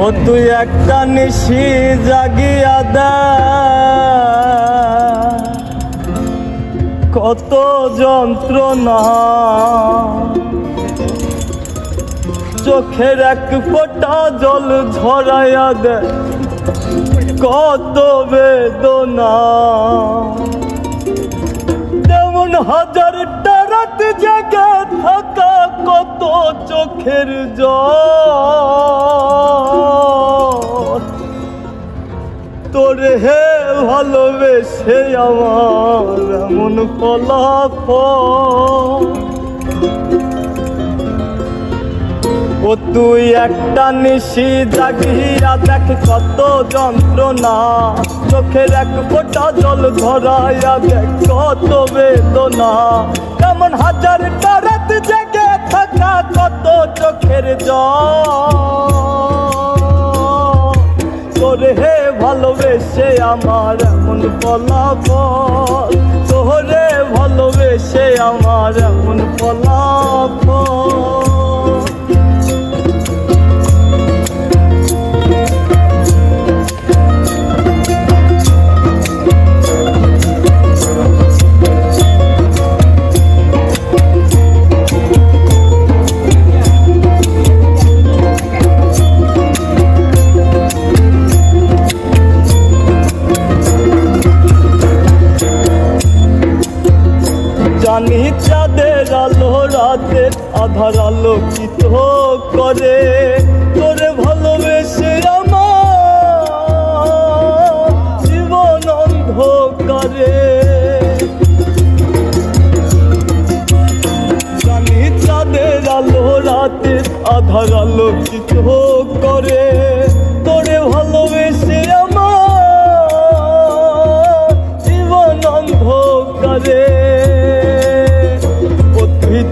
ও তুই একটা নিশি জাগিয়া দে, কত যন্ত্রণা চোখের এক ফোঁটা জল ঝরাইয়া দে, কত বেদনা। যেমন হাজারটা রাত জেগে থাকা, কত চোখের জল তোরে হে ভালোবেসে আমার এমন ফলাফল। ও তুই একটা নিশি জাগিয়া দেখ, কত যন্ত্রণা চোখের এক ফোঁটা জল ধরাইয়া দেখ, কত বেদনা। কেমন হাজারটা রাত জেগে থাকা, কত চোখের জল তোরে হে ভালোবেসে আমার এমন ফলাফল, তোরে ভালোবেসে আমার এমন ফলাফল। জানি চাঁদের আলো রাতের আধার আলোকিত করে, তোরে ভালোবেসে আমার জীবন অন্ধকারে। জানি চাঁদের আলো রাতের আধার আলোকিত করে, তোরে ভালোবেসে আমার জীবন অন্ধকারে।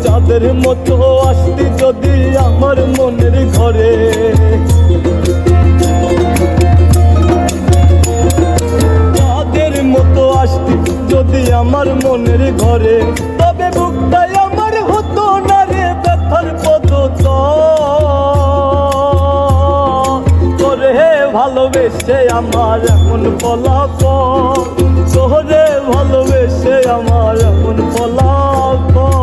চাঁদের মতো আসতি যদি আমার মনের ঘরে, চাঁদের মতো আসতি যদি আমার মনের ঘরে, তবে বুকটাই আমার হতো না রে ব্যথার পদতল। তোরে ভালোবেসে আমার এমন ফলাফল, তোরে ভালোবেসে আমার এমন ফলাফল।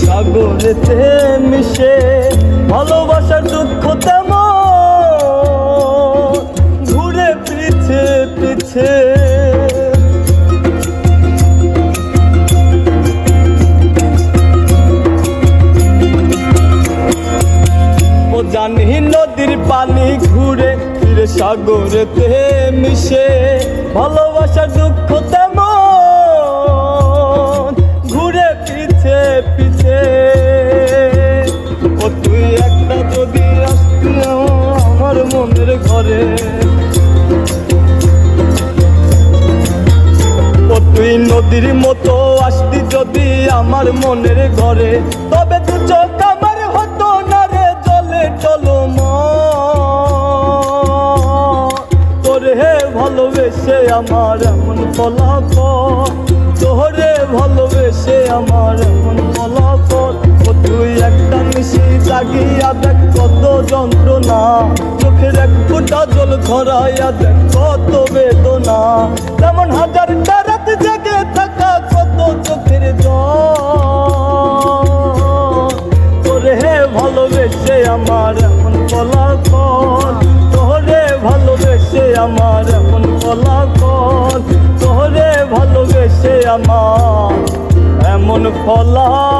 সাগরেতে মিশে ভালোবাসার দুঃখ তেমন ঘুরে পিছে পিছে। ও জানি নদীর পানি ঘুরে ফিরে সাগরেতে মিশে ভালোবাসার দুঃখ তেমন ঘুরে পিছে পিছে। ও তুই একটা যদি আসতি আমার মনের ঘরে, ও তুই নদীর মতো আসতি যদি আমার মনের ঘরে, তবে দু চোখ আমার হতো না রে জলে টলমল। তোরে ভালোবেসে আমার এমন ফলাফল, তোরে ভালোবেসে আমার এমন ফলাফল। ও তুই একটা নিশি জাগিয়া দেখ, কত যন্ত্রণা চোখের এক ফোঁটা জল ধরাইয়া দেখ, কত বেদনা। তেমন হাজারটা রাত জেগে থাকা, কত চোখের জল তোরে ভালোবেসে আমার এমন ফলাফল, তোরে ভালোবেসে আমার এমন ফলাফল, তোরে ভালোবেসে আমার এমন ফলাফল।